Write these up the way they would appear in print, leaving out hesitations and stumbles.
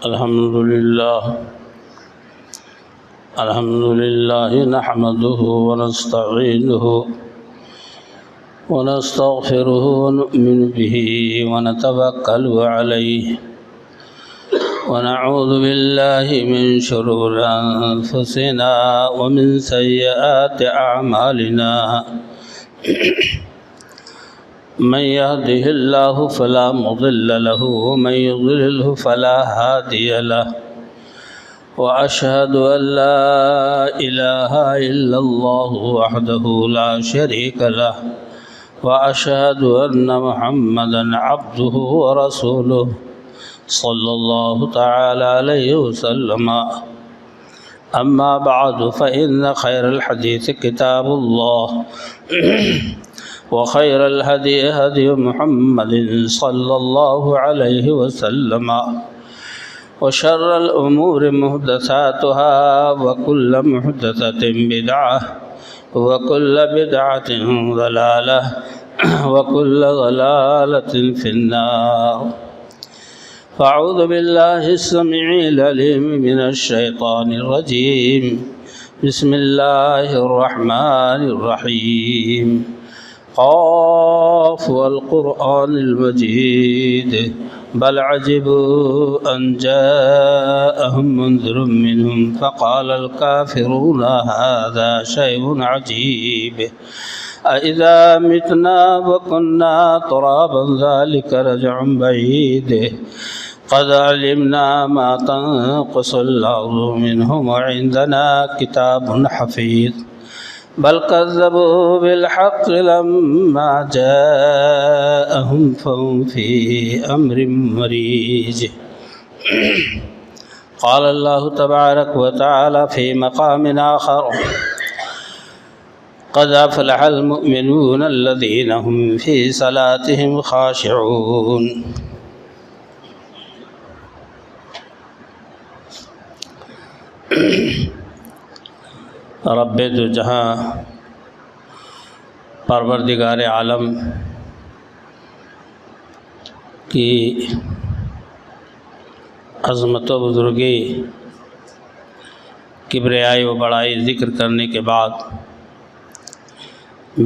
الحمد لله نحمده ونستعينه ونستغفره ونؤمن به ونتوكل عليه ونعوذ بالله من شرور أنفسنا ومن سيئات أعمالنا من يهده الله فلا مضل له ومن يضلله فلا هادي له وأشهد أن لا إله إلا الله وحده لا شريك له وأشهد أن محمدا عبده ورسوله صلى الله تعالى عليه وسلم أما بعد فإن خير الحديث كتاب الله وخير الهدي هدي محمد صلى الله عليه وسلم وشر الأمور محدثاتها وكل محدثة بدعة وكل بدعة ضلالة وكل ضلالة في النار فأعوذ بالله السميع العليم من الشيطان الرجيم بسم الله الرحمن الرحيم قاف والقرآن المجيد بل عجبوا أن جاءهم منذر منهم فقال الكافرون هذا شيء عجيب أإذا متنا وكنا ترابا ذلك رجع بعيد قد علمنا ما تنقص الأرض منهم وعندنا كتاب حفيظ بل كذبوا بالحق لما جاءهم فهم في أمر مريج قال الله تبارك وتعالى في مقام آخر قد أفلح المؤمنون الذين هم في صلاتهم خاشعون رب دو جہاں پروردگار عالم کی عظمت و بزرگی کبریائی و بڑائی ذکر کرنے کے بعد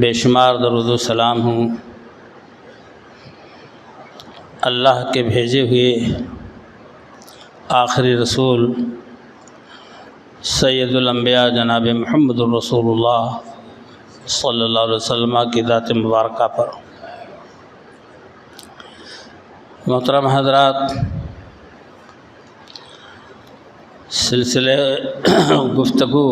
بے شمار درود و سلام ہوں اللہ کے بھیجے ہوئے آخری رسول سید الانبیاء جناب محمد الرسول اللہ صلی اللہ علیہ وسلم کی ذات مبارکہ پر۔ محترم حضرات، سلسلے گفتگو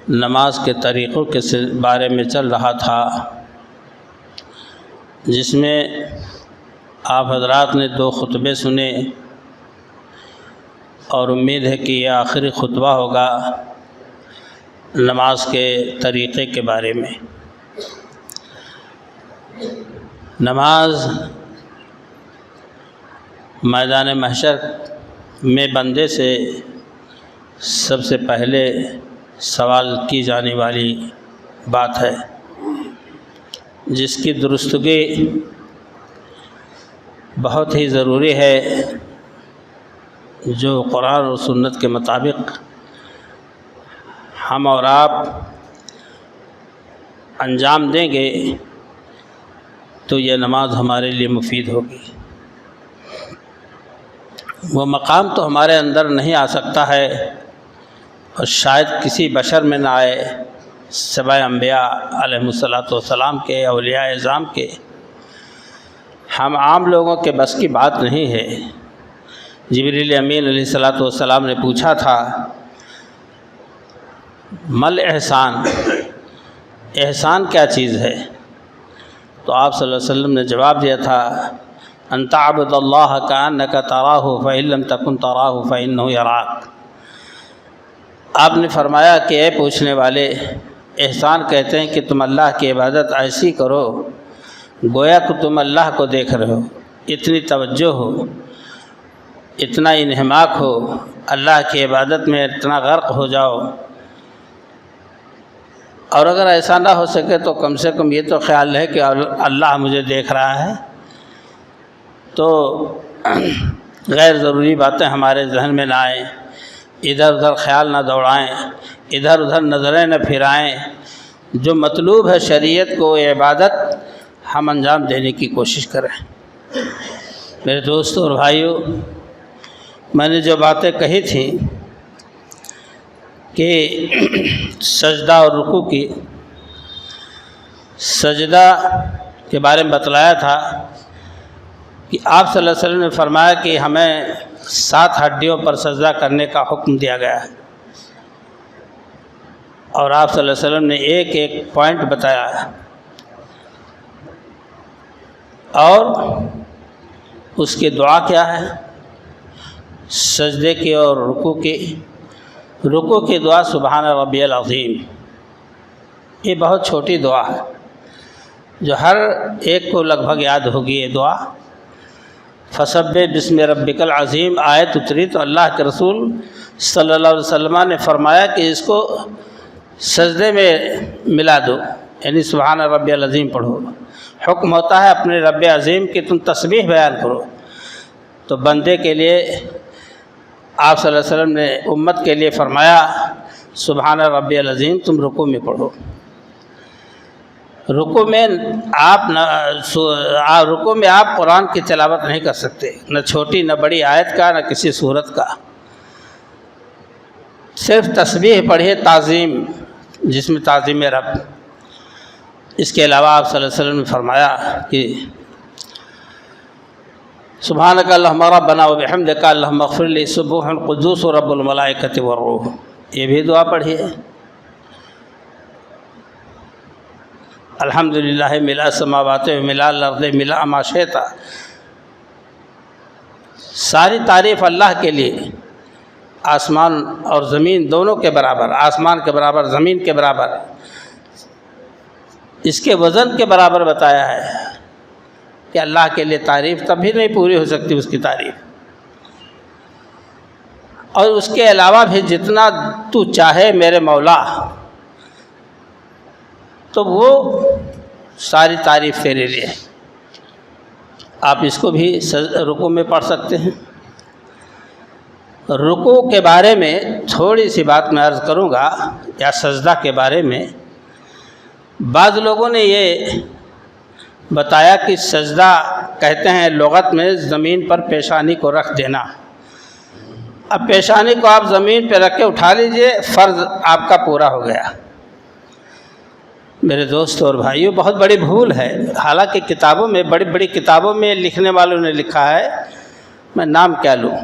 نماز کے طریقوں کے بارے میں چل رہا تھا، جس میں آپ حضرات نے 2 خطبے سنے اور امید ہے کہ یہ آخری خطبہ ہوگا نماز کے طریقے کے بارے میں۔ نماز میدان محشر میں بندے سے سب سے پہلے سوال کی جانے والی بات ہے، جس کی درستگی بہت ہی ضروری ہے، جو قرآن اور سنت کے مطابق ہم اور آپ انجام دیں گے تو یہ نماز ہمارے لیے مفید ہوگی۔ وہ مقام تو ہمارے اندر نہیں آ سکتا ہے اور شاید کسی بشر میں نہ آئے سوائے انبیاء علیہ السلام کے، اولیاء اعظام کے۔ ہم عام لوگوں کے بس کی بات نہیں ہے۔ جبریل امین علیہ السلام نے پوچھا تھا مل احسان، احسان کیا چیز ہے؟ تو آپ صلی اللہ علیہ وسلم نے جواب دیا تھا ان تعبد اللہ کأنک تراہ فإن لم تکن تراہ فإنہ یراک۔ آپ نے فرمایا کہ اے پوچھنے والے، احسان کہتے ہیں کہ تم اللہ کی عبادت ایسی کرو گویا کہ تم اللہ کو دیکھ رہے ہو، اتنی توجہ ہو، اتنا انہماک ہو، اللہ کی عبادت میں اتنا غرق ہو جاؤ، اور اگر ایسا نہ ہو سکے تو کم سے کم یہ تو خیال ہے کہ اللہ مجھے دیکھ رہا ہے۔ تو غیر ضروری باتیں ہمارے ذہن میں نہ آئیں، ادھر ادھر خیال نہ دوڑائیں، ادھر ادھر نظریں نہ پھرائیں۔ جو مطلوب ہے شریعت کو عبادت ہم انجام دینے کی کوشش کریں۔ میرے دوستوں اور بھائیوں، میں نے جو باتیں کہی تھیں کہ سجدہ اور رکوع کی، سجدہ کے بارے میں بتلایا تھا کہ آپ صلی اللہ علیہ وسلم نے فرمایا کہ ہمیں 7 ہڈیوں پر سجدہ کرنے کا حکم دیا گیا ہے، اور آپ صلی اللہ علیہ وسلم نے ایک ایک پوائنٹ بتایا ہے، اور اس کی دعا کیا ہے سجدے کی اور رکوع کی۔ رکوع کی دعا سبحان ربی العظیم، یہ بہت چھوٹی دعا ہے جو ہر ایک کو لگ بھگ یاد ہوگی۔ یہ دعا فسبح بسم ربک العظیم آیت اتری تو اللہ کے رسول صلی اللہ علیہ وسلم نے فرمایا کہ اس کو سجدے میں ملا دو، یعنی سبحان ربی العظیم پڑھو۔ حکم ہوتا ہے اپنے رب عظیم کی تم تسبیح بیان کرو، تو بندے کے لیے آپ صلی اللہ علیہ وسلم نے امت کے لیے فرمایا سبحان ربی العظیم تم رکوع میں پڑھو۔ رکوع میں آپ قرآن کی تلاوت نہیں کر سکتے، نہ چھوٹی نہ بڑی آیت کا، نہ کسی سورت کا، صرف تسبیح پڑھیے، تعظیم جس میں تعظیم رب۔ اس کے علاوہ آپ صلی اللہ علیہ وسلم نے فرمایا کہ سبحانک اللہم ربنا وبحمدک اللہم اغفر لی سبوح القدوس رب الملائکۃ والروح، یہ بھی دعا پڑھیے۔ الحمدللہ ملا السماوات و ملا الارض ملا ما شئت، ساری تعریف اللہ کے لیے، آسمان اور زمین دونوں کے برابر، آسمان کے برابر زمین کے برابر، اس کے وزن کے برابر بتایا ہے کہ اللہ کے لیے تعریف تب بھی نہیں پوری ہو سکتی اس کی تعریف۔ اور اس کے علاوہ بھی جتنا تو چاہے میرے مولا، تو وہ ساری تعریف تیرے لیے۔ آپ اس کو بھی رکوع میں پڑھ سکتے ہیں۔ رکوع کے بارے میں تھوڑی سی بات میں عرض کروں گا، یا سجدہ کے بارے میں۔ بعض لوگوں نے یہ بتایا کہ سجدہ کہتے ہیں لغت میں زمین پر پیشانی کو رکھ دینا۔ اب پیشانی کو آپ زمین پہ رکھ کے اٹھا لیجئے، فرض آپ کا پورا ہو گیا۔ میرے دوستوں اور بھائیوں، بہت بڑی بھول ہے۔ حالانکہ کتابوں میں، بڑی بڑی کتابوں میں لکھنے والوں نے لکھا ہے، میں نام کیا لوں،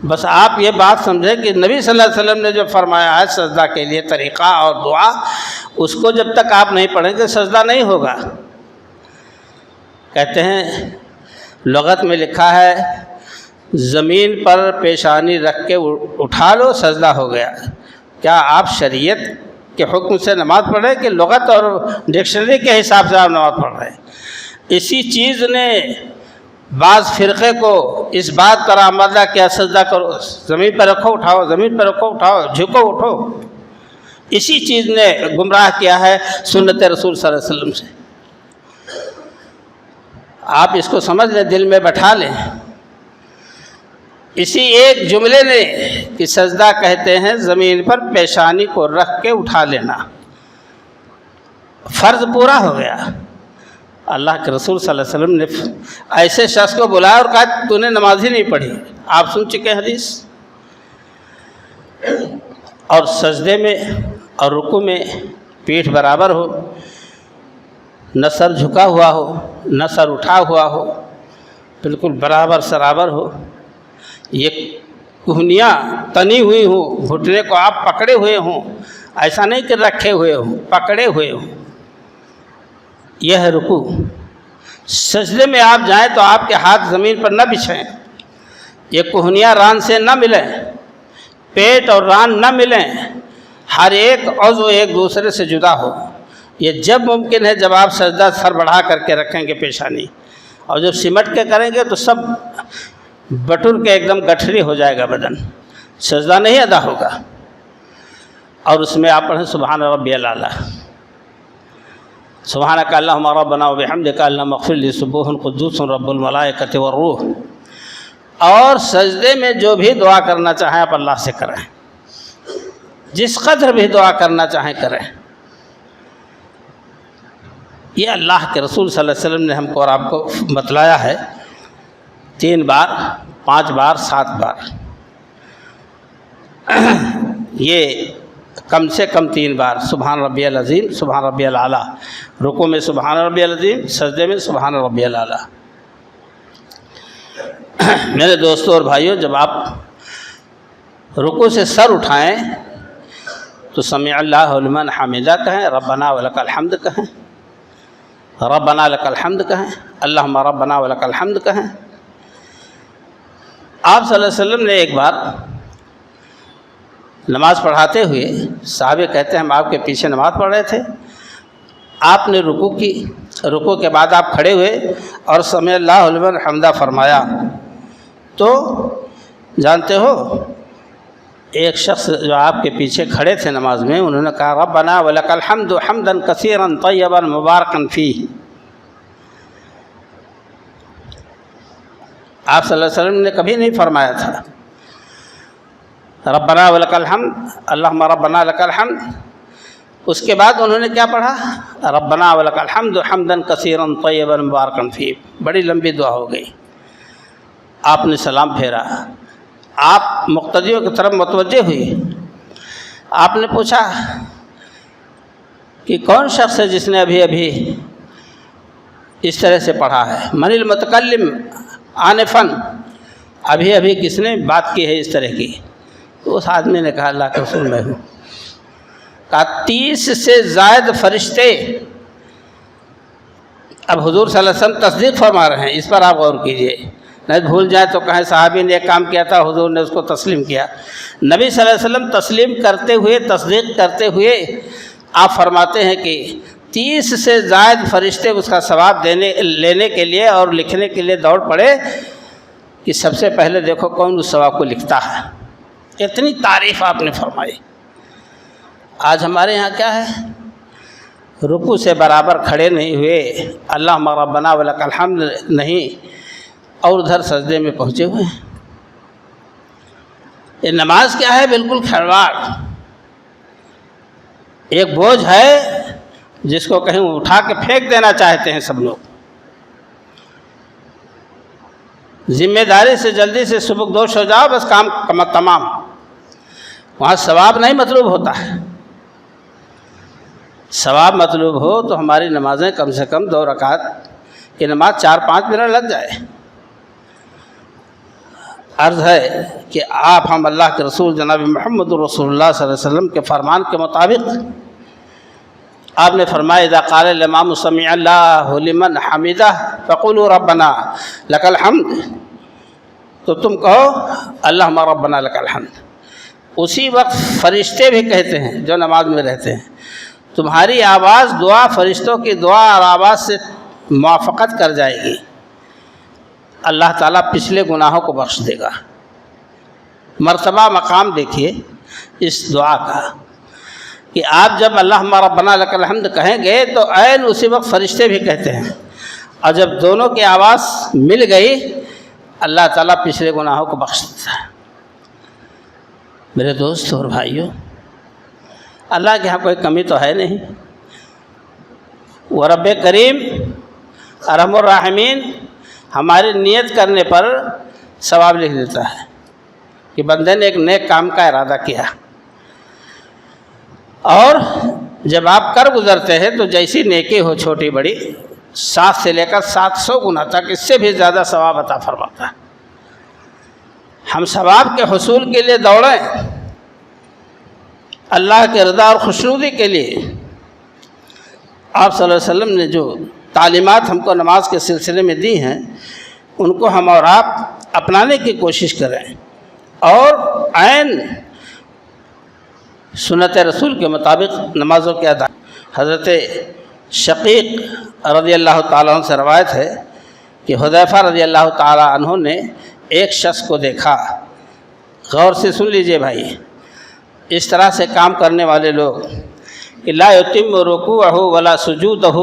بس آپ یہ بات سمجھیں کہ نبی صلی اللہ علیہ وسلم نے جو فرمایا ہے سجدہ کے لیے طریقہ اور دعا، اس کو جب تک آپ نہیں پڑھیں گے سجدہ نہیں ہوگا۔ کہتے ہیں لغت میں لکھا ہے زمین پر پیشانی رکھ کے اٹھا لو سجدہ ہو گیا۔ کیا آپ شریعت کے حکم سے نماز پڑھ رہے ہیں کہ لغت اور ڈکشنری کے حساب سے آپ نماز پڑھ رہے ہیں؟ اسی چیز نے بعض فرقے کو اس بات پر آمادہ کیا سجدہ کرو، زمین پر رکھو اٹھاؤ، زمین پر رکھو اٹھاؤ، جھکو اٹھو۔ اسی چیز نے گمراہ کیا ہے سنت رسول صلی اللہ علیہ وسلم سے۔ آپ اس کو سمجھ لیں، دل میں بٹھا لیں۔ اسی ایک جملے نے کہ سجدہ کہتے ہیں زمین پر پیشانی کو رکھ کے اٹھا لینا، فرض پورا ہو گیا۔ اللہ کے رسول صلی اللہ علیہ وسلم نے ایسے شخص کو بلایا اور کہا تو نے نماز ہی نہیں پڑھی، آپ سن چکے حدیث۔ اور سجدے میں اور رکوع میں پیٹھ برابر ہو، نہ سر جھکا ہوا ہو نہ سر اٹھا ہوا ہو، بالکل برابر سرابر ہو۔ یہ کوہنیاں تنی ہوئی ہوں، گھٹنے کو آپ پکڑے ہوئے ہوں، ایسا نہیں کہ رکھے ہوئے ہوں، پکڑے ہوئے ہوں۔ یہ ہے رکوع۔ سجدے میں آپ جائیں تو آپ کے ہاتھ زمین پر نہ بچھیں، یہ کوہنیاں ران سے نہ ملیں، پیٹ اور ران نہ ملیں، ہر ایک عضو ایک دوسرے سے جدا ہو۔ یہ جب ممکن ہے جب آپ سجدہ سر بڑھا کر کے رکھیں گے پیشانی، اور جب سمٹ کے کریں گے تو سب بٹور کے ایک دم گٹھری ہو جائے گا بدن، سجدہ نہیں ادا ہوگا۔ اور اس میں آپ پڑھیں سبحان ربی الاعلیٰ۔ سبحانک اللہم ربنا وبحمدک اللہم اغفر لی سبوح قدوس رب الملائکۃ والروح۔ اور سجدے میں جو بھی دعا کرنا چاہیں آپ اللہ سے کریں، جس قدر بھی دعا کرنا چاہیں کریں۔ یہ اللہ کے رسول صلی اللہ علیہ وسلم نے ہم کو اور آپ کو بتلایا ہے، 3 بار 5 بار 7 بار، یہ کم سے کم 3 بار سبحان ربی العظیم، سبحان ربی الاعلیٰ، رکوع میں سبحان ربی العظیم، سجدے میں سبحان ربی الاعلیٰ۔ میرے دوستوں اور بھائیوں، جب آپ رکوع سے سر اٹھائیں تو سمع اللہ لمن حمدہ کہیں، ربنا ولک الحمد کہیں، ربنا لک الحمد کہیں، اللہم ربنا ولک الحمد کہیں۔ آپ صلی اللہ علیہ وسلم نے ایک بار نماز پڑھاتے ہوئے، صحابہ کہتے ہیں ہم آپ کے پیچھے نماز پڑھ رہے تھے، آپ نے رکوع کی، رکوع کے بعد آپ کھڑے ہوئے اور سمع اللہ لمن حمدہ فرمایا، تو جانتے ہو ایک شخص جو آپ کے پیچھے کھڑے تھے نماز میں، انہوں نے کہا ربنا ولک الحمد حمدا کثیرا طیبا مبارکا فیہ۔ آپ صلی اللہ علیہ وسلم نے کبھی نہیں فرمایا تھا ربنا ولک الحمد، اللہم ربنا لک الحمد۔ اس کے بعد انہوں نے کیا پڑھا؟ ربنا ولک الحمد حمدا کثیرا طیبا مبارکا فیہ۔ بڑی لمبی دعا ہو گئی۔ آپ نے سلام پھیرا، آپ مقتدیوں کی طرف متوجہ ہوئی، آپ نے پوچھا کہ کون شخص ہے جس نے ابھی اس طرح سے پڑھا ہے؟ من المتکلم آنفا، ابھی کس نے بات کی ہے اس طرح کی؟ تو اس آدمی نے کہا اللہ کے رسول میں ہوں۔ کہا 30 سے زائد فرشتے، اب حضور صلی اللہ علیہ وسلم تصدیق فرما رہے ہیں، اس پر آپ غور کیجئے، نہیں بھول جائیں تو کہیں صحابی نے ایک کام کیا تھا، حضور نے اس کو تسلیم کیا۔ نبی صلی اللہ علیہ وسلم تسلیم کرتے ہوئے، تصدیق کرتے ہوئے آپ فرماتے ہیں کہ 30 سے زائد فرشتے اس کا ثواب لینے کے لیے اور لکھنے کے لیے دوڑ پڑے کہ سب سے پہلے دیکھو کون اس ثواب کو لکھتا ہے۔ اتنی تعریف آپ نے فرمائی۔ آج ہمارے یہاں کیا ہے؟ رکوع سے برابر کھڑے نہیں ہوئے، اللہم ربنا ولک الحمد نہیں، اور ادھر سجدے میں پہنچے ہوئے ہیں۔ یہ نماز کیا ہے؟ بالکل کھلواڑ، ایک بوجھ ہے جس کو کہیں اٹھا کے پھینک دینا چاہتے ہیں سب لوگ۔ ذمہ داری سے جلدی سے سبکدوش ہو جاؤ، بس کام تمام، وہاں ثواب نہیں مطلوب ہوتا ہے۔ ثواب مطلوب ہو تو ہماری نمازیں کم سے کم 2 رکعت کی نماز 4-5 منٹ لگ جائے۔ عرض ہے کہ آپ ہم اللہ کے رسول جناب محمد رسول اللہ صلی اللہ علیہ وسلم کے فرمان کے مطابق آپ نے فرمایا اذا قال الامام سمع اللہ لمن حمدہ فقولوا ربنا لک الحمد، تو تم کہو اللہم ربنا لک الحمد۔ اسی وقت فرشتے بھی کہتے ہیں جو نماز میں رہتے ہیں، تمہاری آواز دعا فرشتوں کی دعا اور آواز سے موافقت کر جائے گی، اللہ تعالیٰ پچھلے گناہوں کو بخش دے گا۔ مرتبہ مقام دیکھیے اس دعا کا کہ آپ جب اللہم ربنا لک الحمد کہیں گے تو عین اسی وقت فرشتے بھی کہتے ہیں، اور جب دونوں کی آواز مل گئی اللہ تعالیٰ پچھلے گناہوں کو بخش دیتا ہے۔ میرے دوست اور بھائیوں، اللہ کے یہاں کوئی کمی تو ہے نہیں، وہ رب کریم ارحم الراحمین ہماری نیت کرنے پر ثواب لکھ دیتا ہے کہ بندے نے ایک نیک کام کا ارادہ کیا، اور جب آپ کر گزرتے ہیں تو جیسی نیکی ہو چھوٹی بڑی 7 سے لے کر 700 گنا تک اس سے بھی زیادہ ثواب عطا فرماتا ہے۔ ہم ثواب کے حصول کے لیے دوڑیں، اللہ کے رضا اور خوشنودی کے لیے۔ آپ صلی اللہ علیہ وسلم نے جو تعلیمات ہم کو نماز کے سلسلے میں دی ہیں ان کو ہم اور آپ اپنانے کی کوشش کریں، اور عین سنت رسول کے مطابق نمازوں کے ادا۔ حضرت شقیق رضی اللہ تعالیٰ عنہ سے روایت ہے کہ حذیفہ رضی اللہ تعالیٰ عنہ نے ایک شخص کو دیکھا، غور سے سن لیجئے بھائی، اس طرح سے کام کرنے والے لوگ کہ لا یتم رکوعہ ولا سجودہ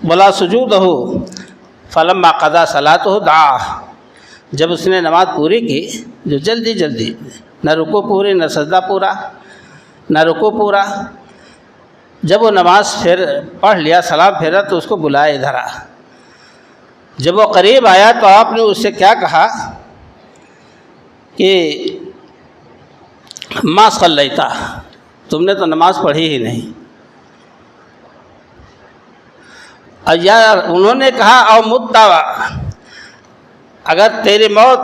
ولا سجودہ فلما قضا صلاتہ دعا، جب اس نے نماز پوری کی، جو جلدی جلدی، نہ رکوع پوری نہ سجدہ پورا نہ رکوع پورا، جب وہ نماز پھر پڑھ لیا، سلام پھیرا تو اس کو بلایا ادھر آ۔ جب وہ قریب آیا تو آپ نے اس سے کیا کہا کہ ما صلیتا، تم نے تو نماز پڑھی ہی نہیں۔ اور یار انہوں نے کہا او متا، اگر تیری موت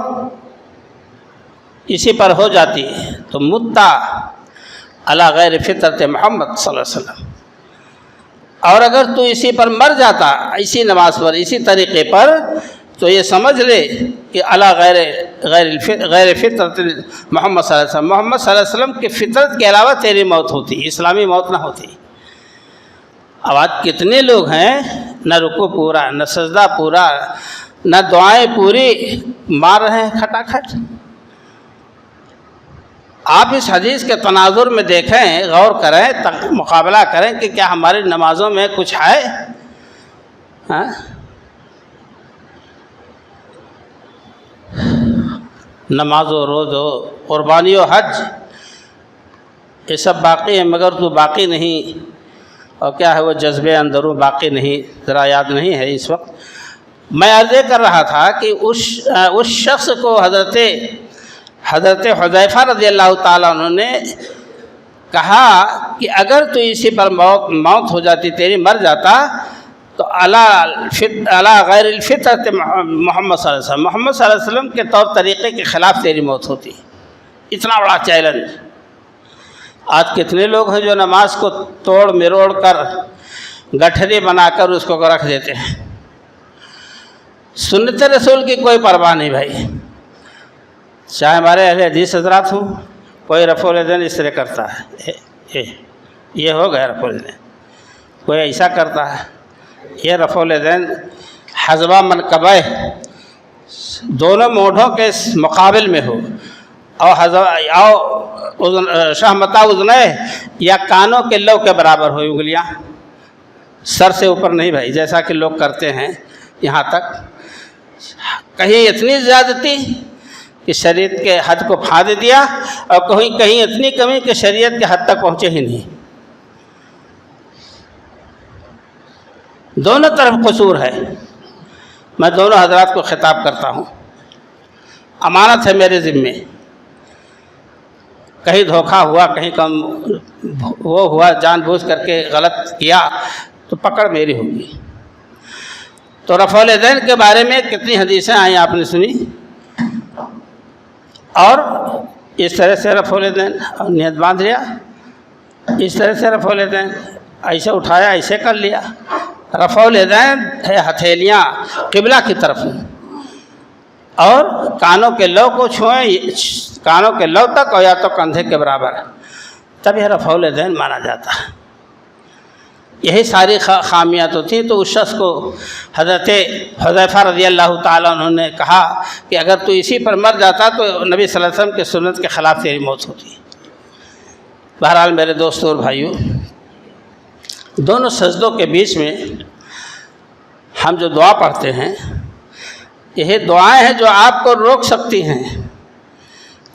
اسی پر ہو جاتی تو متا علی غیر فطرت محمد صلی اللہ علیہ وسلم، اور اگر تو اسی پر مر جاتا، اسی نماز پر، اسی طریقے پر، تو یہ سمجھ لے کہ علی غیر فطرت محمد صلی اللہ علیہ وسلم، محمد صلی اللہ علیہ وسلم کی فطرت کے علاوہ تیری موت ہوتی، اسلامی موت نہ ہوتی۔ اب آج کتنے لوگ ہیں نہ رکوع پورا نہ سجدہ پورا نہ دعائیں پوری، مار رہے ہیں کھٹا کھٹ۔ آپ اس حدیث کے تناظر میں دیکھیں، غور کریں، مقابلہ کریں کہ کیا ہماری نمازوں میں کچھ ہے؟ ہاں؟ نماز و روز و قربانی و حج یہ سب باقی ہیں، مگر تو باقی نہیں، اور کیا ہے وہ جذبے اندروں باقی نہیں، ذرا یاد نہیں ہے اس وقت۔ میں عرض کر رہا تھا کہ اس شخص کو حضرت حذیفہ رضی اللہ تعالیٰ عنہ نے کہا کہ اگر تو اسی پر موت ہو جاتی، تیری مر جاتا، تو علی غیر الفطرت محمد صلی اللہ علیہ وسلم، محمد صلی اللہ علیہ وسلم کے طور طریقے کے خلاف تیری موت ہوتی۔ اتنا بڑا چیلنج۔ آج کتنے لوگ ہیں جو نماز کو توڑ مروڑ کر گٹھری بنا کر اس کو رکھ دیتے ہیں۔ سنت رسول کی کوئی پرواہ نہیں بھائی، چاہے ہمارے اہل حدیث حضرات ہوں، کوئی رفع الیدین اس طرح کرتا ہے، یہ ہو گیا رفع الیدین، کوئی ایسا کرتا ہے، یہ رفع الیدین حذو منکبہ دونوں مونڈھوں کے مقابل میں ہو، اور شہمتا اذنہ یا کانوں کے لو کے برابر ہو، انگلیاں سر سے اوپر نہیں بھائی، جیسا کہ لوگ کرتے ہیں یہاں تک۔ کہیں اتنی زیادتی کہ شریعت کے حد کو پھاند دیا، اور کہیں اتنی کمی کہ شریعت کے حد تک پہنچے ہی نہیں۔ دونوں طرف قصور ہے۔ میں دونوں حضرات کو خطاب کرتا ہوں، امانت ہے میرے ذمے، کہیں دھوکہ ہوا، کہیں کم وہ ہوا، جان بوجھ کر کے غلط کیا تو پکڑ میری ہوگی۔ تو رفع الیدین کے بارے میں کتنی حدیثیں آئیں آپ نے سنی، اور اس طرح سے رفع الیدین نیت باندھ لیا، اس طرح سے رفع الیدین ایسے اٹھایا، ایسے کر لیا۔ رفع الیدین ہے ہتھیلیاں قبلہ کی طرف ہیں، اور کانوں کے لو کو چھوئیں، کانوں کے لو تک، اور یا تو کندھے کے برابر، تب یہ رفع الیدین مانا جاتا ہے۔ یہی ساری خامیات ہوتی ہیں۔ تو اس شخص کو حضرت حذیفہ رضی اللہ تعالیٰ عنہ نے کہا کہ اگر تو اسی پر مر جاتا تو نبی صلی اللہ علیہ وسلم کے سنت کے خلاف تیری موت ہوتی۔ بہرحال میرے دوستوں اور بھائیوں، دونوں سجدوں کے بیچ میں ہم جو دعا پڑھتے ہیں، یہ دعائیں ہیں جو آپ کو روک سکتی ہیں۔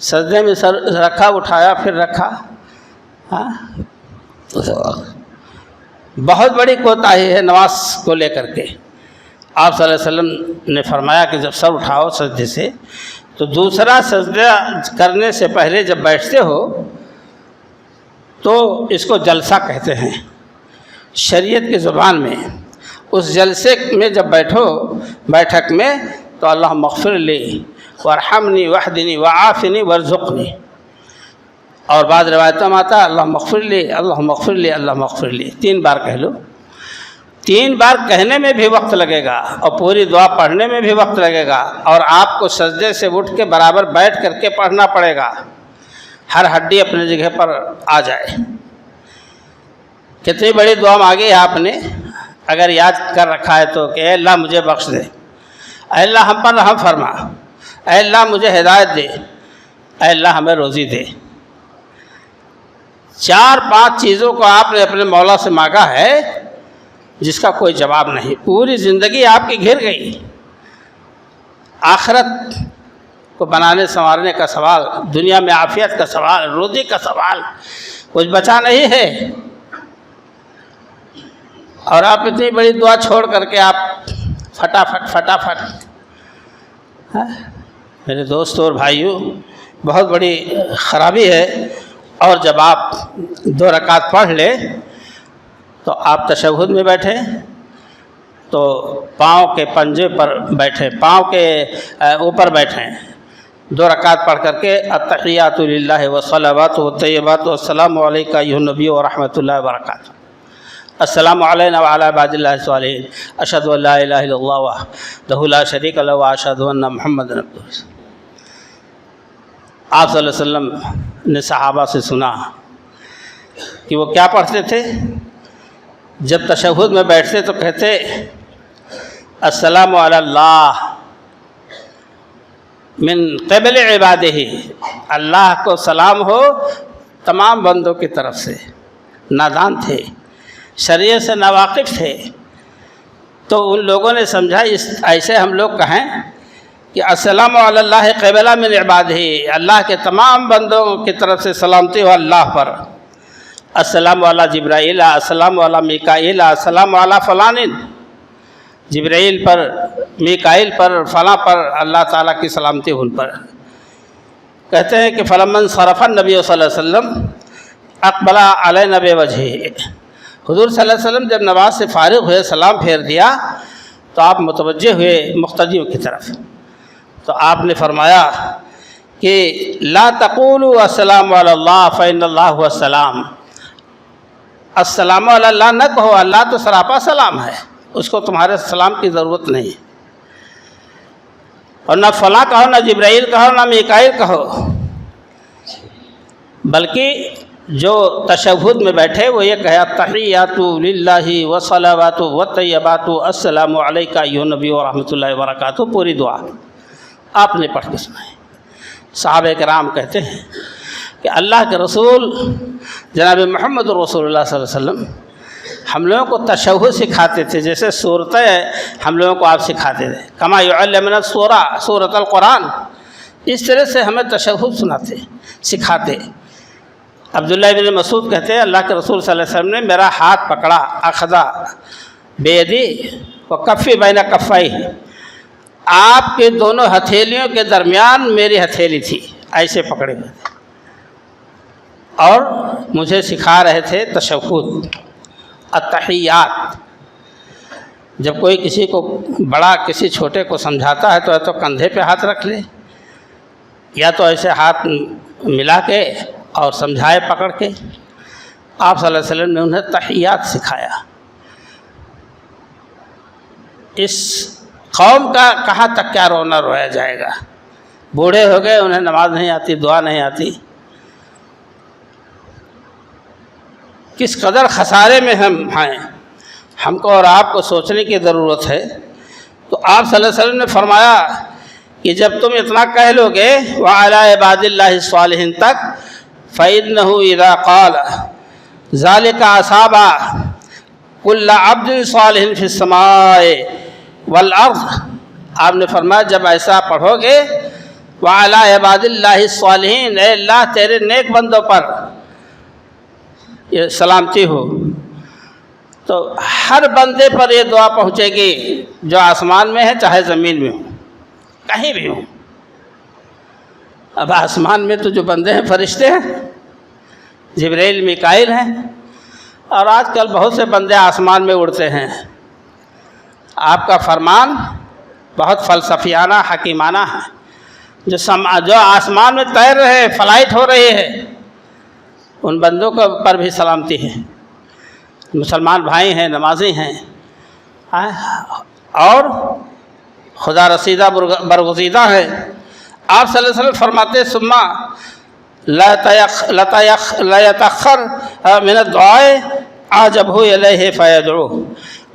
سجدے میں سر رکھا، اٹھایا، پھر رکھا، ہاں، بہت بڑی کوتاہی ہے نماز کو لے کر کے۔ آپ صلی اللہ علیہ وسلم نے فرمایا کہ جب سر اٹھاؤ سجدے سے تو دوسرا سجدہ کرنے سے پہلے جب بیٹھتے ہو تو اس کو جلسہ کہتے ہیں شریعت کی زبان میں۔ اس جلسے میں جب بیٹھو، بیٹھک میں، تو اللہم اغفر لی وارحمنی واہدنی وعافنی وارزقنی، اور بعض روایتوں میں آتا ہے اللہم اغفر لی، اللہم اغفر لی، اللہم اغفر لی، 3 بار کہہ لو۔ 3 بار کہنے میں بھی وقت لگے گا، اور پوری دعا پڑھنے میں بھی وقت لگے گا، اور آپ کو سجدے سے اٹھ کے برابر بیٹھ کر کے پڑھنا پڑے گا، ہر ہڈی اپنے جگہ پر آ جائے۔ کتنی بڑی دعا مانگی ہے آپ نے اگر یاد کر رکھا ہے تو، کہ اے اللہ مجھے بخش دے، اے اللہ ہم پر رحم فرما، اے اللہ مجھے ہدایت دے، اے اللہ ہمیں روزی دے۔ 4-5 چیزوں کو آپ نے اپنے مولا سے مانگا ہے جس کا کوئی جواب نہیں. پوری زندگی آپ کی گھر گئی. آخرت کو بنانے سنوارنے کا سوال، دنیا میں عافیت کا سوال، روزی کا سوال، کچھ بچا نہیں ہے. اور آپ اتنی بڑی دعا چھوڑ کر کے آپ فٹافٹ میرے دوستوں اور بھائیوں، بہت بڑی خرابی ہے. اور جب آپ 2 رکعت پڑھ لیں تو آپ تشہد میں بیٹھیں تو پاؤں کے پنجے پر بیٹھیں، پاؤں کے اوپر بیٹھیں. 2 رکعت پڑھ کر کے التحیات للہ والصلوات والطیبات والسلام علیک ایھا النبی ورحمۃ اللہ وبرکاتہ، السلام علینا وعلی عباد اللہ الصالحین، اشہد ان لا الہ الا اللہ وحدہ لا شریک لہ واشہد ان محمدا عبدہ. آپ صلی اللہ علیہ وسلم نے صحابہ سے سنا کہ وہ کیا پڑھتے تھے. جب تشہد میں بیٹھتے تو کہتے السلام علی اللہ من قبل عبادہ، اللہ کو سلام ہو تمام بندوں کی طرف سے. نادان تھے، شریعت سے ناواقف تھے، تو ان لوگوں نے سمجھا ایسے ہم لوگ کہیں کہ السلام علی اللہ قبلہ من عبادہ، اللہ کے تمام بندوں کی طرف سے سلامتی ہو اللہ پر. السلام علی جبرائیل، السلام علی میکائیل، السلام علی فلان، جبرائیل پر، میکائیل پر، فلاں پر اللہ تعالیٰ کی سلامتی ان پر. کہتے ہیں کہ فلما انصرف النبی صلی اللہ علیہ وسلم اقبل علینا بوجہہ، حضور صلی اللہ علیہ وسلم جب نماز سے فارغ ہوئے، سلام پھیر دیا تو آپ متوجہ ہوئے مقتدیوں کی طرف. تو آپ نے فرمایا کہ لا تقولوا السلام علی اللہ فإن اللہ هو السلام، السلام علی اللہ نہ کہو، اللہ تو سراپا سلام ہے، اس کو تمہارے سلام کی ضرورت نہیں. اور نہ فلاں کہو، نہ جبرائیل کہو، نہ میکائیل کہو، بلکہ جو تشہد میں بیٹھے وہ یہ کہے التحیات للہ والصلوات والطیبات السلام علیک ایھا النبی ورحمۃ اللہ وبرکاتہ. پوری دعا آپ نے پڑھ کے سنائی. صحابہ کرام کہتے ہیں کہ اللہ کے رسول جناب محمد رسول اللہ صلی اللہ علیہ وسلم ہم لوگوں کو تشہد سکھاتے تھے جیسے صورتیں ہم لوگوں کو آپ سکھاتے تھے. کما یعلمنا السورہ سورۃ القرآن، اس طرح سے ہمیں تشہد سناتے سکھاتے. عبداللہ بن مسعود کہتے ہیں اللہ کے رسول صلی اللہ علیہ وسلم نے میرا ہاتھ پکڑا، اخذا بیدی وکفی بین کفئی، آپ کے دونوں ہتھیلیوں کے درمیان میری ہتھیلی تھی، ایسے پکڑے ہوئے تھے، اور مجھے سکھا رہے تھے تشہد التحیات. جب کوئی کسی کو بڑا کسی چھوٹے کو سمجھاتا ہے تو یا تو کندھے پہ ہاتھ رکھ لے یا تو ایسے ہاتھ ملا کے اور سمجھائے پکڑ کے. آپ صلی اللہ علیہ وسلم نے انہیں تحیات سکھایا. اس قوم کا کہاں تک کیا رونا رویا جائے گا. بوڑھے ہو گئے، انہیں نماز نہیں آتی، دعا نہیں آتی. کس قدر خسارے میں ہم ہیں، ہم کو اور آپ کو سوچنے کی ضرورت ہے. تو آپ صلی اللہ علیہ وسلم نے فرمایا کہ جب تم اتنا کہہ لو گے وعلی عباد اللہ الصالحین تک، فإنه اذا قال ذلك اصاب كل عبد صالح في السماء والارض، آپ نے فرمایا جب ایسا پڑھو گے وعلی عباد اللہ الصالحین، اے اللہ تیرے نیک بندوں پر یہ سلامتی ہو، تو ہر بندے پر یہ دعا پہنچے گی جو آسمان میں ہے چاہے زمین میں ہو، کہیں بھی ہو. اب آسمان میں تو جو بندے ہیں فرشتے ہیں، جبرائیل میکائیل ہیں، اور آج کل بہت سے بندے آسمان میں اڑتے ہیں. آپ کا فرمان بہت فلسفیانہ حکیمانہ ہے. جو آسمان میں تیر رہے ہیں، فلائٹ ہو رہی ہے، ان بندوں کو پر بھی سلامتی ہے. مسلمان بھائی ہیں، نمازی ہیں، اور خدا رسیدہ برگزیدہ ہیں. آپ صلی اللہ علیہ وسلم فرماتے ثم لا يتأخر من الدعاء عجبه الیہ فیدعو،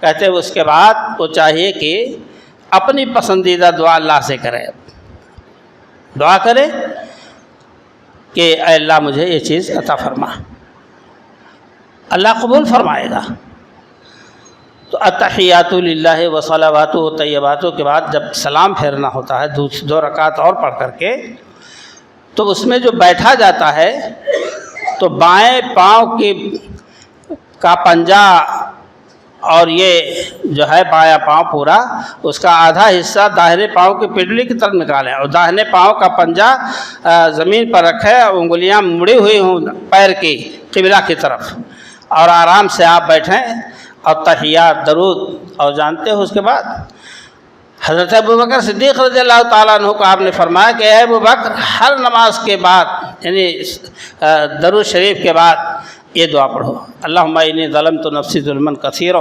کہتے ہیں اس کے بعد وہ چاہیے کہ اپنی پسندیدہ دعا اللہ سے کرے، دعا کرے کہ اے اللہ مجھے یہ چیز عطا فرما. اللہ قبول فرمائے گا۔ تو التحیات للہ وصلوات و طیبات کے بعد جب سلام پھیرنا ہوتا ہے 2 رکعت اور پڑھ کر کے، تو اس میں جو بیٹھا جاتا ہے تو بائیں پاؤں کا پنجہ اور یہ جو ہے بایاں پاؤں پورا، اس کا آدھا حصہ داہنے پاؤں کی پنڈلی کی طرف نکالیں اور داہنے پاؤں کا پنجہ زمین پر رکھے، انگلیاں مڑی ہوئی ہوں پیر کی قبلہ کی طرف، اور آرام سے آپ بیٹھیں اور تحیات درود۔ اور جانتے ہو اس کے بعد حضرت ابوبکر صدیق رضی اللہ تعالیٰ عنہ کو آپ نے فرمایا کہ اے ابوبکر، ہر نماز کے بعد یعنی درود شریف کے بعد یہ دعا پڑھو، اللہم انی ظلمت نفسی ظلما کثیرا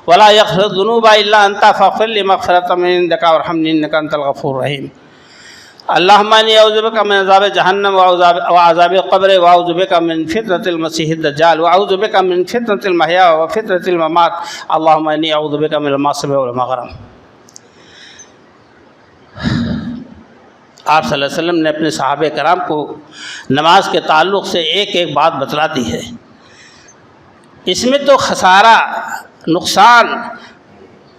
ولا یغفر الذنوب الا انت فاغفر لی مغفرۃ من عندک وارحمنی انک انت الغفور الرحیم، اللہم انی اعوذ بک من عذاب جہنم وعذاب القبر واعوذ بک من فتنۃ المسیح الدجال واعوذ بک من فتنۃ المحیا وفتنۃ الممات، اللہم انی اعوذ بک من المعصم والمغرم۔ آپ صلی اللہ علیہ وسلم نے اپنے صحابہ کرام کو نماز کے تعلق سے ایک ایک بات بتلا دی ہے۔ اس میں تو خسارہ نقصان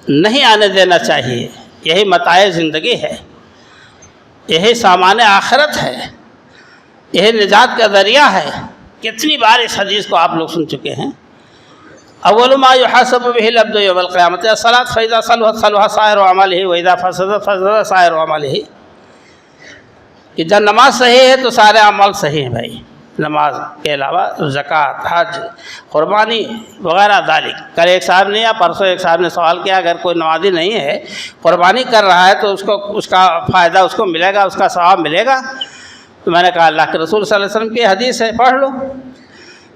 نہیں آنے دینا چاہیے، یہی متاع زندگی ہے، یہی سامان آخرت ہے، یہی نجات کا ذریعہ ہے۔ کتنی بار اس حدیث کو آپ لوگ سن چکے ہیں۔ اول ما یحاسب به العبد یوم القیامۃ الصلاۃ فاذا صلحت صلح سائر اعماله واذا فسدت فسد سائر اعماله، کہ جب نماز صحیح ہے تو سارے اعمال صحیح ہیں بھائی، نماز کے علاوہ زکوٰۃ، حج، قربانی وغیرہ ذالک۔ کل ایک صاحب نے یا پرسوں ایک صاحب نے سوال کیا، اگر کوئی نمازی نہیں ہے قربانی کر رہا ہے تو اس کا فائدہ اس کو ملے گا، اس کا ثواب ملے گا؟ تو میں نے کہا اللہ کے رسول صلی اللہ علیہ وسلم کی حدیث ہے، پڑھ لو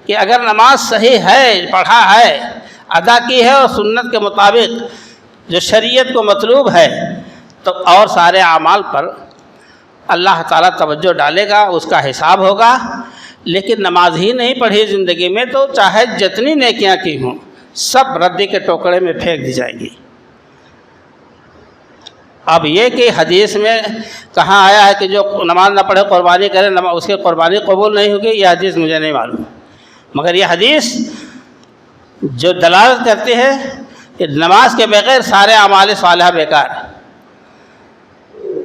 کہ اگر نماز صحیح ہے، پڑھا ہے، ادا کی ہے اور سنت کے مطابق جو شریعت کو مطلوب ہے، تو اور سارے اعمال پر اللہ تعالیٰ توجہ ڈالے گا، اس کا حساب ہوگا۔ لیکن نماز ہی نہیں پڑھی زندگی میں تو چاہے جتنی نیکیاں کی ہوں سب ردی کے ٹوکرے میں پھینک دی جائے گی۔ اب یہ کہ حدیث میں کہاں آیا ہے کہ جو نماز نہ پڑھے قربانی کرے اس کی قربانی قبول نہیں ہوگی، یہ حدیث مجھے نہیں معلوم، مگر یہ حدیث جو دلالت کرتی ہے کہ نماز کے بغیر سارے اعمال صالحہ بیکار۔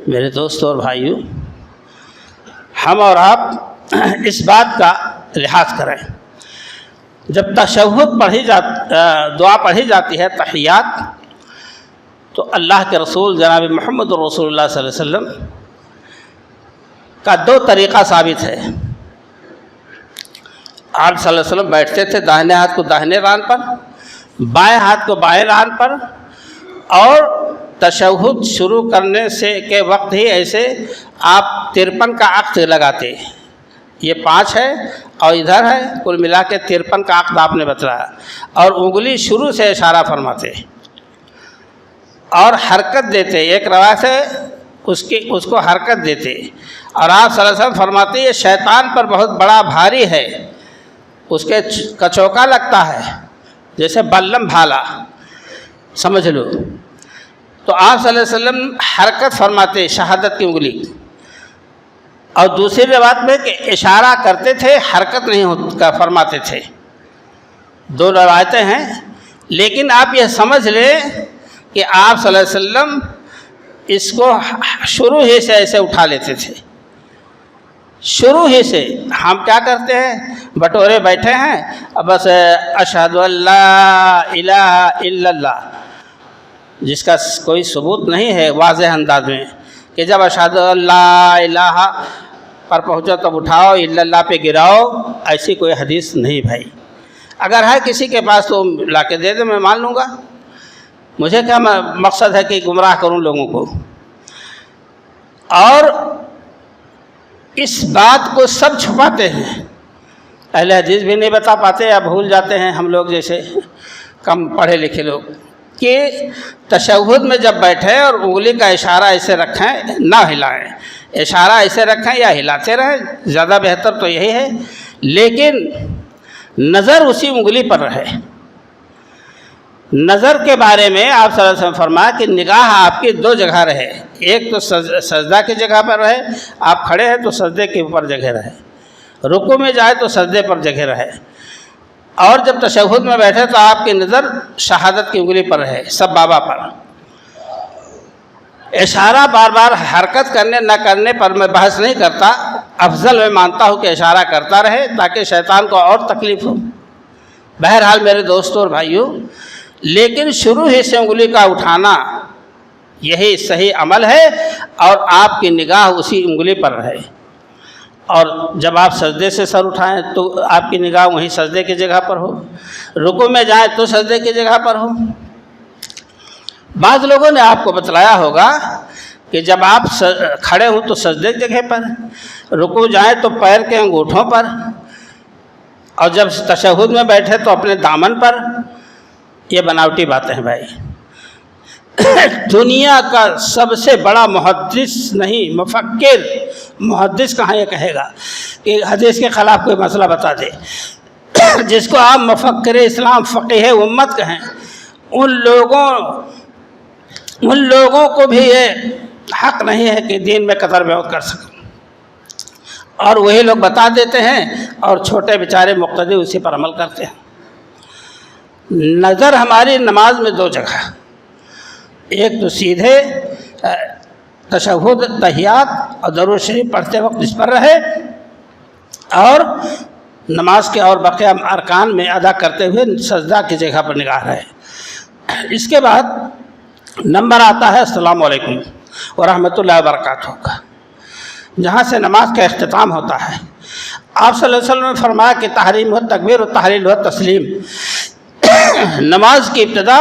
میرے دوستوں اور بھائیوں، ہم اور آپ اس بات کا لحاظ کریں، جب تشہد دعا پڑھی جاتی ہے تحیات، تو اللہ کے رسول جناب محمد رسول اللہ صلی اللہ علیہ وسلم کا 2 طریقہ ثابت ہے۔ آپ صلی اللہ علیہ وسلم بیٹھتے تھے داہنے ہاتھ کو داہنے ران پر، بائیں ہاتھ کو بائیں ران پر، اور تشہد شروع کرنے کے وقت ہی ایسے آپ 53 کا عقد لگاتے، یہ 5 ہے اور ادھر ہے، کل ملا کے 53 کا عقد آپ نے بتلایا، اور انگلی شروع سے اشارہ فرماتے اور حرکت دیتے، ایک روایت ہے اس کو حرکت دیتے، اور آپ صلی اللہ علیہ وسلم فرماتے یہ شیطان پر بہت بڑا بھاری ہے، اس کے کچوکا لگتا ہے جیسے بلم بھالا، سمجھ لو۔ تو آپ صلی اللہ علیہ وسلم حرکت فرماتے شہادت کی انگلی، اور دوسری روایت میں کہ اشارہ کرتے تھے، حرکت نہیں فرماتے تھے۔ 2 روایتیں ہیں، لیکن آپ یہ سمجھ لیں کہ آپ صلی اللہ علیہ وسلم اس کو شروع ہی سے ایسے اٹھا لیتے تھے، شروع ہی سے۔ ہم کیا کرتے ہیں، بٹورے بیٹھے ہیں، بس اشہد ان لا الہ الا اللہ، جس کا کوئی ثبوت نہیں ہے واضح انداز میں، کہ جب اشہد ان لا الہ پر پہنچو تب اٹھاؤ، الا اللہ پہ گراؤ، ایسی کوئی حدیث نہیں بھائی۔ اگر ہے کسی کے پاس تو لا کے دے دے، میں مان لوں گا، مجھے کیا مقصد ہے کہ گمراہ کروں لوگوں کو۔ اور اس بات کو سب چھپاتے ہیں، اہل حدیث بھی نہیں بتا پاتے یا بھول جاتے ہیں، ہم لوگ جیسے کم پڑھے لکھے لوگ، کہ تشہد میں جب بیٹھے اور انگلی کا اشارہ ایسے رکھیں، نہ ہلائیں، اشارہ ایسے رکھیں یا ہلاتے رہیں، زیادہ بہتر تو یہی ہے، لیکن نظر اسی انگلی پر رہے۔ نظر کے بارے میں آپ صلی اللہ علیہ وسلم فرمایا کہ نگاہ آپ کی 2 جگہ رہے، ایک تو سجدہ کی جگہ پر رہے، آپ کھڑے ہیں تو سجدے کے اوپر جگہ رہے، رکوع میں جائے تو سجدے پر جگہ رہے، اور جب تشہد میں بیٹھے تو آپ کی نظر شہادت کی انگلی پر رہے، سب بابا پر۔ اشارہ بار بار حرکت کرنے نہ کرنے پر میں بحث نہیں کرتا، افضل میں مانتا ہوں کہ اشارہ کرتا رہے تاکہ شیطان کو اور تکلیف ہو۔ بہرحال میرے دوستوں اور بھائیوں، لیکن شروع ہی سے انگلی کا اٹھانا یہی صحیح عمل ہے، اور آپ کی نگاہ اسی انگلی پر رہے، اور جب آپ سجدے سے سر اٹھائیں تو آپ کی نگاہ وہیں سجدے کی جگہ پر ہو، رکوع میں جائیں تو سجدے کی جگہ پر ہو۔ بعض لوگوں نے آپ کو بتلایا ہوگا کہ جب آپ کھڑے ہوں تو سجدے کی جگہ پر، رکوع جائیں تو پیر کے انگوٹھوں پر، اور جب تشہد میں بیٹھے تو اپنے دامن پر۔ یہ بناوٹی باتیں ہیں بھائی۔ دنیا کا سب سے بڑا محدث نہیں، مفکر، محدث کہاں یہ کہے گا کہ حدیث کے خلاف کوئی مسئلہ بتا دے؟ جس کو آپ مفکر اسلام، فقیہ امت کہیں، ان لوگوں کو بھی یہ حق نہیں ہے کہ دین میں قدر بیعت کر سکیں، اور وہی لوگ بتا دیتے ہیں اور چھوٹے بیچارے مقتدی اسی پر عمل کرتے ہیں۔ نظر ہماری نماز میں دو جگہ، ایک تو سیدھے تشہد، تحیات اور درود شریف پڑھتے وقت اس پر رہے، اور نماز کے اور بقیہ ارکان میں ادا کرتے ہوئے سجدہ کی جگہ پر نگاہ رہے۔ اس کے بعد نمبر آتا ہے السلام علیکم ورحمۃ اللہ وبرکاتہ کا، جہاں سے نماز کا اختتام ہوتا ہے۔ آپ صلی اللہ علیہ وسلم نے فرمایا کہ تحریم و تکبیر و تحلیل و تسلیم، نماز کی ابتدا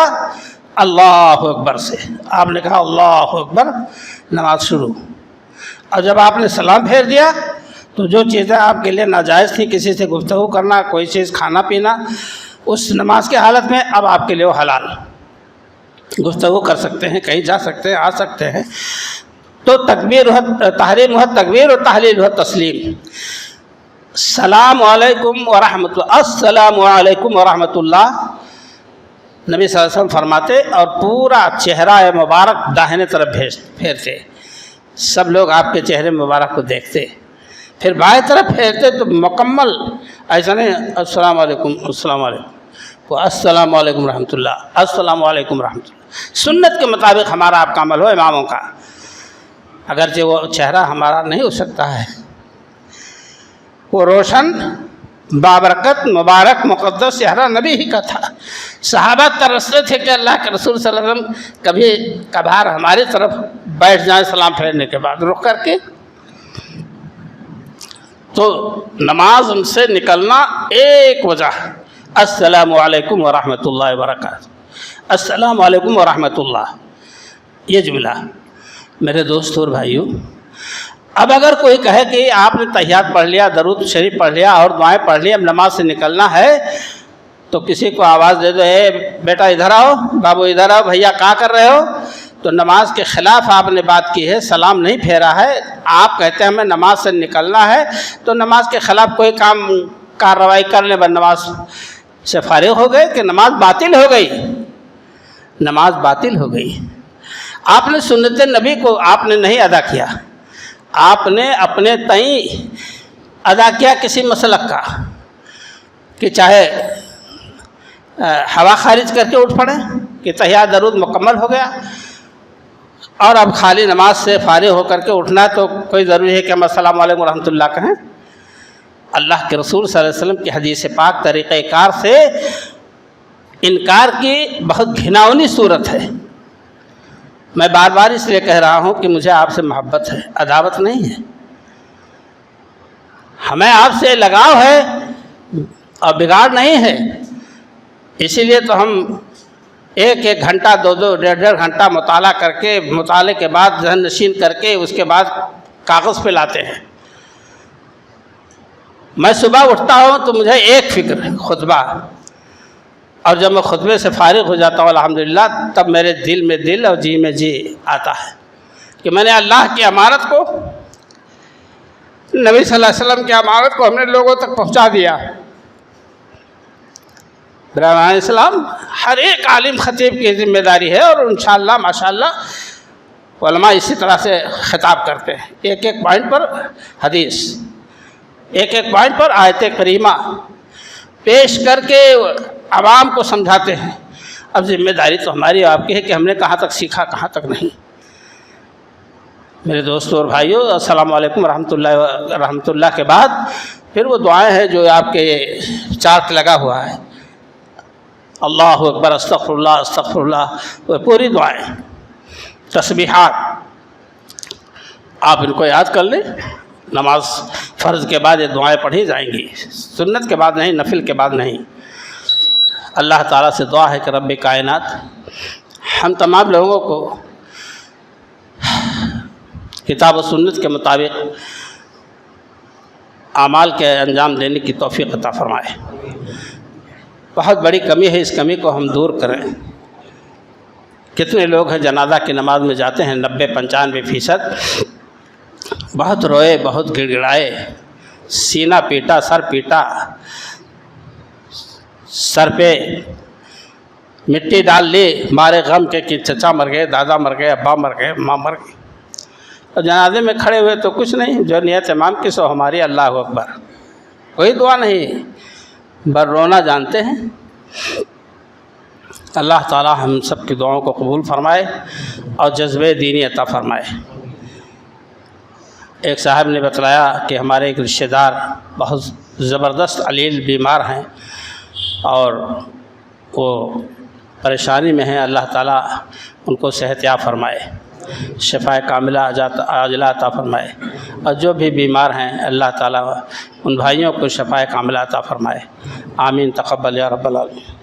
اللہ اکبر سے، آپ نے کہا اللہ اکبر، نماز شروع، اور جب آپ نے سلام پھیر دیا تو جو چیزیں آپ کے لیے ناجائز تھیں، کسی سے گفتگو کرنا، کوئی چیز کھانا پینا، اس نماز کی حالت میں اب آپ کے لیے وہ حلال، گفتگو کر سکتے ہیں، کہیں جا سکتے ہیں، آ سکتے ہیں۔ تو تحریم و تکبیر و تحلیل و تسلیم، السلام علیکم ورحمۃ اللہ، السلام علیکم ورحمۃ اللہ نبی صلی اللہ علیہ وسلم فرماتے، اور پورا چہرہ مبارک داہنے طرف پھیرتے، سب لوگ آپ کے چہرے مبارک کو دیکھتے، پھر بائیں طرف پھیرتے تو مکمل ایسا نہیں السلام علیکم السلام علیکم، وہ السلام علیکم رحمۃ اللہ، السلام علیکم رحمۃ اللہ۔ سنت کے مطابق ہمارا آپ کا عمل ہو اماموں کا، اگرچہ وہ چہرہ ہمارا نہیں ہو سکتا ہے، وہ روشن بابرکت مبارک مقدس چہرہ نبی ہی کا تھا۔ صحابہ ترستے تھے کہ اللہ کے رسول صلی اللہ علیہ وسلم کبھی کبھار ہماری طرف بیٹھ جائیں سلام پھیرنے کے بعد رخ کر کے۔ تو نماز ان سے نکلنا ایک وجہ، السلام علیکم ورحمۃ اللہ وبرکاتہ، السلام علیکم ورحمۃ اللہ، یہ جملہ۔ میرے دوستوں اور بھائیوں، اب اگر کوئی کہے کہ آپ نے تحیات پڑھ لیا، درود شریف پڑھ لیا اور دعائیں پڑھ لی، اب نماز سے نکلنا ہے، تو کسی کو آواز دے دو، اے بیٹا ادھر آؤ، بابو ادھر آؤ، بھیا کہاں کر رہے ہو؟ تو نماز کے خلاف آپ نے بات کی ہے، سلام نہیں پھیرا ہے، آپ کہتے ہیں ہمیں نماز سے نکلنا ہے، تو نماز کے خلاف کوئی کارروائی کر لیں، بس نماز سے فارغ ہو گئے کہ نماز باطل ہو گئی، نماز باطل ہو گئی۔ آپ نے سنت نبی کو آپ نے نہیں ادا کیا، آپ نے اپنے تئیں ادا کیا کسی مسلک کا، کہ چاہے ہوا خارج کر کے اٹھ پڑے کہ تحیات درود مکمل ہو گیا، اور اب خالی نماز سے فارغ ہو کر کے اٹھنا ہے، تو کوئی ضروری ہے کہ ہم السلام علیکم ورحمۃ اللہ کہیں؟ اللہ کے رسول صلی اللہ علیہ وسلم کی حدیث پاک طریقہ کار سے انکار کی بہت گھناؤنی صورت ہے۔ میں بار بار اس لیے کہہ رہا ہوں کہ مجھے آپ سے محبت ہے، عداوت نہیں ہے، ہمیں آپ سے لگاؤ ہے اور بگاڑ نہیں ہے، اسی لیے تو ہم ایک ایک گھنٹہ، دو دو، ڈیڑھ ڈیڑھ گھنٹہ مطالعہ کر کے، مطالعے کے بعد ذہن نشین کر کے اس کے بعد کاغذ پہ لاتے ہیں۔ میں صبح اٹھتا ہوں تو مجھے ایک فکر ہے، خطبہ، اور جب میں خطبے سے فارغ ہو جاتا ہوں الحمدللہ، تب میرے دل میں دل اور جی میں جی آتا ہے کہ میں نے اللہ کی امانت کو، نبی صلی اللہ علیہ وسلم کی امانت کو ہم نے لوگوں تک پہنچا دیا۔ برادران اسلام، ہر ایک عالم خطیب کی ذمہ داری ہے، اور انشاءاللہ ماشاءاللہ علماء اسی طرح سے خطاب کرتے ہیں، ایک ایک پوائنٹ پر حدیث، ایک ایک پوائنٹ پر آیت کریمہ، پیش کر کے عوام کو سمجھاتے ہیں۔ اب ذمہ داری تو ہماری آپ کی ہے کہ ہم نے کہاں تک سیکھا کہاں تک نہیں۔ میرے دوستوں اور بھائیوں، السلام علیکم رحمۃ اللہ کے بعد پھر وہ دعائیں ہیں جو آپ کے چارٹ لگا ہوا ہے، اللہ اکبر، استغفر اللہ استغفر اللہ، وہ پوری دعائیں، تسبیحات، آپ ان کو یاد کر لیں۔ نماز فرض کے بعد یہ دعائیں پڑھی جائیں گی، سنت کے بعد نہیں، نفل کے بعد نہیں۔ اللہ تعالیٰ سے دعا ہے کہ رب کائنات ہم تمام لوگوں کو کتاب و سنت کے مطابق اعمال کے انجام دینے کی توفیق عطا فرمائے۔ بہت بڑی کمی ہے، اس کمی کو ہم دور کریں۔ کتنے لوگ ہیں جنازہ کی نماز میں جاتے ہیں، 90-95%، بہت روئے، بہت گڑ گڑائے، سینہ پیٹا، سر پیٹا، سر پہ مٹی ڈال لی مارے غم کے کہ چچا مر گئے، دادا مر گئے، ابا مر گئے، ماں مر گئی، اور جنازے میں کھڑے ہوئے تو کچھ نہیں، جو نیت امام کی سو ہماری، اللہ اکبر، کوئی دعا نہیں، بس رونا جانتے ہیں۔ اللہ تعالی ہم سب کی دعاؤں کو قبول فرمائے اور جذبہ دینی عطا فرمائے۔ ایک صاحب نے بتلایا کہ ہمارے ایک رشتہ دار بہت زبردست علیل بیمار ہیں اور وہ پریشانی میں ہیں، اللہ تعالیٰ ان کو صحت یاب فرمائے، شفا کاملہ عاجلہ عطا فرمائے، اور جو بھی بیمار ہیں اللہ تعالیٰ ان بھائیوں کو شفا کاملہ عطا فرمائے۔ آمین، تقبل یا رب العالمین۔